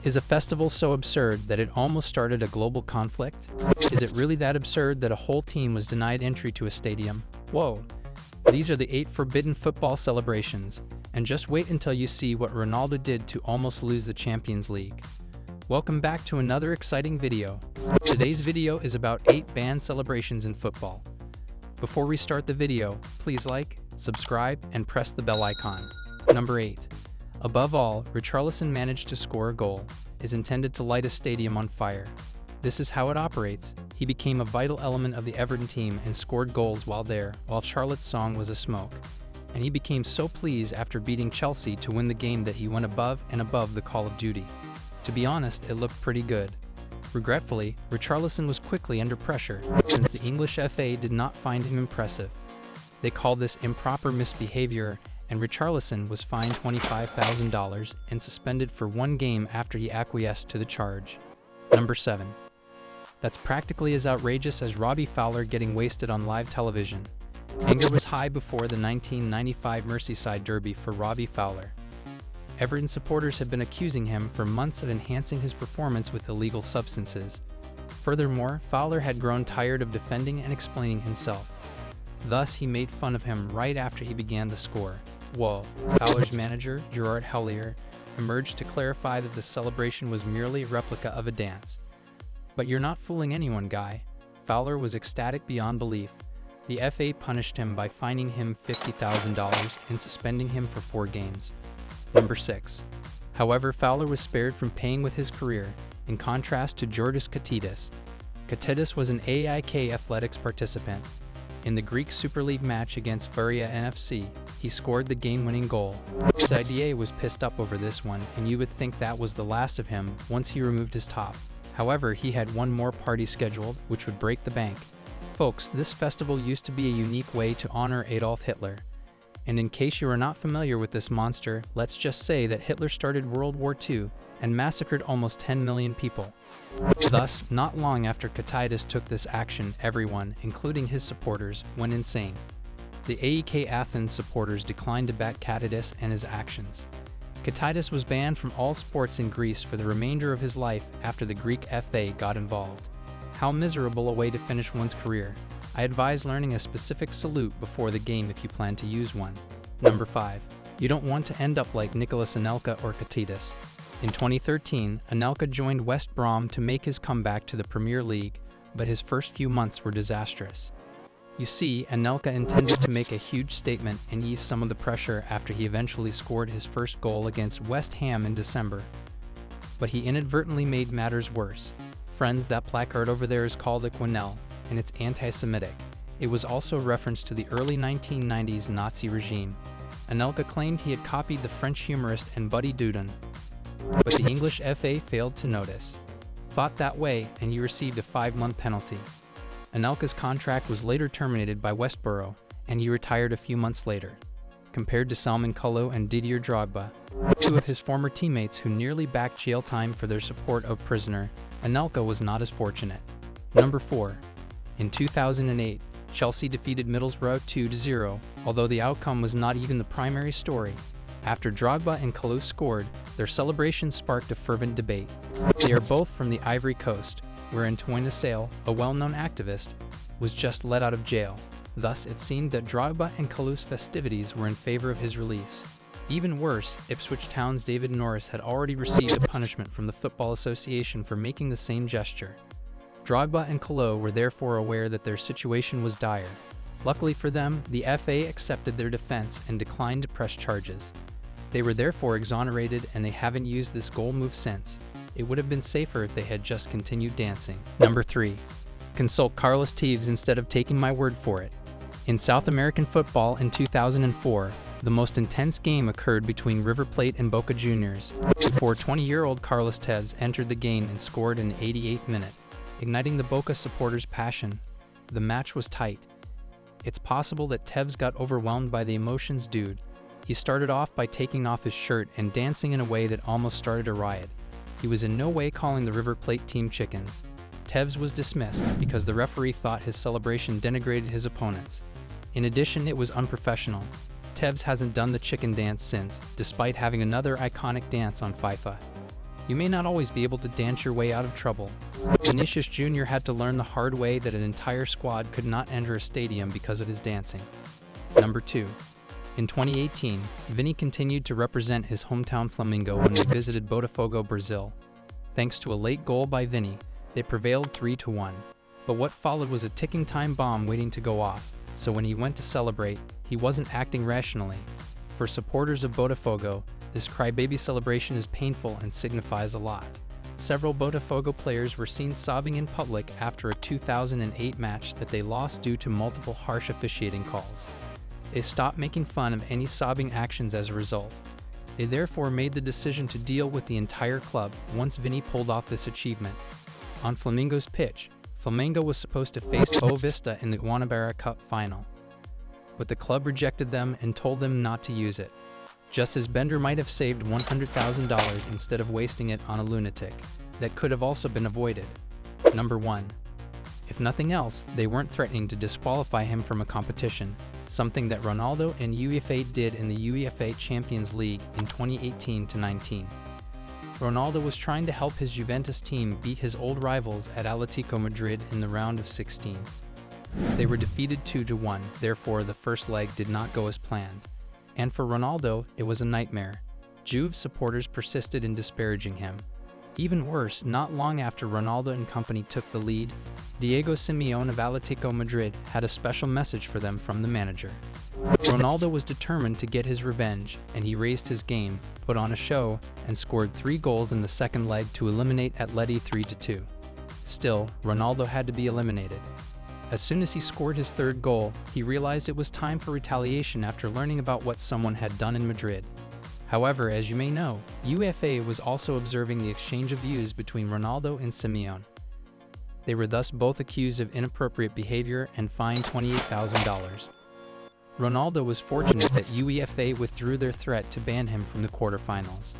Is a festival so absurd that it almost started a global conflict? Is it really that absurd that a whole team was denied entry to a stadium? Whoa! These are the 8 forbidden football celebrations, and just wait until you see what Ronaldo did to almost lose the Champions League. Welcome back to another exciting video. Today's video is about 8 banned celebrations in football. Before we start the video, please like, subscribe, and press the bell icon. Number 8. Above all, Richarlison managed to score a goal, is intended to light a stadium on fire. This is how it operates. He became a vital element of the Everton team and scored goals while there, while Charlotte's song was a smoke. And he became so pleased after beating Chelsea to win the game that he went above and above the call of duty. To be honest, it looked pretty good. Regretfully, Richarlison was quickly under pressure, since the English FA did not find him impressive. They called this improper misbehavior, and Richarlison was fined $25,000 and suspended for 1 game after he acquiesced to the charge. Number 7. That's practically as outrageous as Robbie Fowler getting wasted on live television. Anger was high before the 1995 Merseyside Derby for Robbie Fowler. Everton supporters had been accusing him for months of enhancing his performance with illegal substances. Furthermore, Fowler had grown tired of defending and explaining himself. Thus, he made fun of him right after he began the score. Whoa. Fowler's manager, Gerard Houllier, emerged to clarify that the celebration was merely a replica of a dance. But you're not fooling anyone, guy. Fowler was ecstatic beyond belief. The FA punished him by fining him $50,000 and suspending him for 4 games. Number 6. However, Fowler was spared from paying with his career, in contrast to Georgios Katidis. Katidis was an AIK Athletics participant. In the Greek Super League match against Varia NFC, he scored the game-winning goal. Sidiye was pissed up over this one, and you would think that was the last of him once he removed his top. However, he had one more party scheduled, which would break the bank. Folks, this festival used to be a unique way to honor Adolf Hitler. And in case you are not familiar with this monster, let's just say that Hitler started World War II and massacred almost 10 million people. Thus, not long after Katidis took this action, everyone, including his supporters, went insane. The AEK Athens supporters declined to back Katidis and his actions. Katidis was banned from all sports in Greece for the remainder of his life after the Greek FA got involved. How miserable a way to finish one's career. I advise learning a specific salute before the game if you plan to use one. Number 5. You don't want to end up like Nicolas Anelka or Katidis. In 2013, Anelka joined West Brom to make his comeback to the Premier League, but his first few months were disastrous. You see, Anelka intended to make a huge statement and ease some of the pressure after he eventually scored his first goal against West Ham in December. But he inadvertently made matters worse. Friends, that placard over there is called a quenelle, and it's anti-Semitic. It was also a reference to the early 1990s Nazi regime. Anelka claimed he had copied the French humorist and Buddy Dudon, but the English FA failed to notice. Thought that way, and he received a 5-month penalty. Anelka's contract was later terminated by West Brom, and he retired a few months later. Compared to Salman Kalou and Didier Drogba, 2 of his former teammates who nearly backed jail time for their support of prisoner, Anelka was not as fortunate. Number 4. In 2008, Chelsea defeated Middlesbrough 2-0, although the outcome was not even the primary story. After Drogba and Kalou scored, their celebration sparked a fervent debate. They are both from the Ivory Coast, where Antoine Sale, a well-known activist, was just let out of jail. Thus, it seemed that Drogba and Kalou's festivities were in favor of his release. Even worse, Ipswich Town's David Norris had already received a punishment from the Football Association for making the same gesture. Drogba and Kalou were therefore aware that their situation was dire. Luckily for them, the FA accepted their defense and declined to press charges. They were therefore exonerated, and they haven't used this goal move since. It would have been safer if they had just continued dancing. Number 3. Consult Carlos Tevez instead of taking my word for it. In South American football in 2004, the most intense game occurred between River Plate and Boca Juniors, before 20-year-old Carlos Tevez entered the game and scored in the 88th minute, igniting the Boca supporters' passion. The match was tight. It's possible that Tevez got overwhelmed by the emotions, dude. He started off by taking off his shirt and dancing in a way that almost started a riot. He was in no way calling the River Plate team chickens. Tevez was dismissed because the referee thought his celebration denigrated his opponents. In addition, it was unprofessional. Tevez hasn't done the chicken dance since, despite having another iconic dance on FIFA. You may not always be able to dance your way out of trouble. Vinicius Jr. had to learn the hard way that an entire squad could not enter a stadium because of his dancing. Number 2. In 2018, Vini continued to represent his hometown Flamengo when they visited Botafogo, Brazil. Thanks to a late goal by Vini, they prevailed 3-1. But what followed was a ticking time bomb waiting to go off, so when he went to celebrate, he wasn't acting rationally. For supporters of Botafogo, this crybaby celebration is painful and signifies a lot. Several Botafogo players were seen sobbing in public after a 2008 match that they lost due to multiple harsh officiating calls. They stopped making fun of any sobbing actions as a result. They therefore made the decision to deal with the entire club once Vini pulled off this achievement. On Flamengo's pitch, Flamengo was supposed to face Boa Vista in the Guanabara Cup final, but the club rejected them and told them not to use it. Just as Bender might have saved $100,000 instead of wasting it on a lunatic, that could have also been avoided. Number 1. If nothing else, they weren't threatening to disqualify him from a competition, something that Ronaldo and UEFA did in the UEFA Champions League in 2018-19. Ronaldo was trying to help his Juventus team beat his old rivals at Atletico Madrid in the round of 16. They were defeated 2-1, therefore the first leg did not go as planned. And for Ronaldo, it was a nightmare. Juve supporters persisted in disparaging him. Even worse, not long after Ronaldo and company took the lead, Diego Simeone of Atletico Madrid had a special message for them from the manager. Ronaldo was determined to get his revenge, and he raised his game, put on a show, and scored 3 goals in the second leg to eliminate Atleti 3-2. Still, Ronaldo had to be eliminated. As soon as he scored his 3rd goal, he realized it was time for retaliation after learning about what someone had done in Madrid. However, as you may know, UEFA was also observing the exchange of views between Ronaldo and Simeone. They were thus both accused of inappropriate behavior and fined $28,000. Ronaldo was fortunate that UEFA withdrew their threat to ban him from the quarterfinals.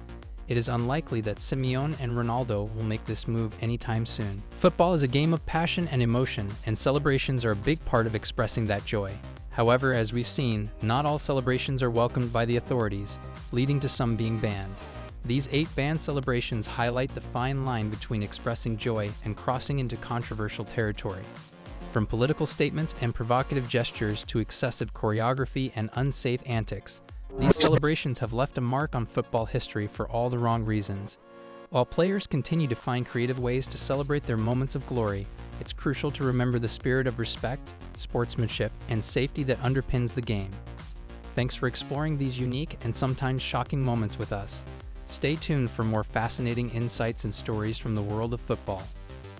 It is unlikely that Simeone and Ronaldo will make this move anytime soon. Football is a game of passion and emotion, and celebrations are a big part of expressing that joy. However, as we've seen, not all celebrations are welcomed by the authorities, leading to some being banned. These 8 banned celebrations highlight the fine line between expressing joy and crossing into controversial territory. From political statements and provocative gestures to excessive choreography and unsafe antics, these celebrations have left a mark on football history for all the wrong reasons. While players continue to find creative ways to celebrate their moments of glory, it's crucial to remember the spirit of respect, sportsmanship, and safety that underpins the game. Thanks for exploring these unique and sometimes shocking moments with us. Stay tuned for more fascinating insights and stories from the world of football.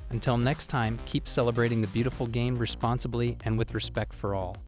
Until next time, keep celebrating the beautiful game responsibly and with respect for all.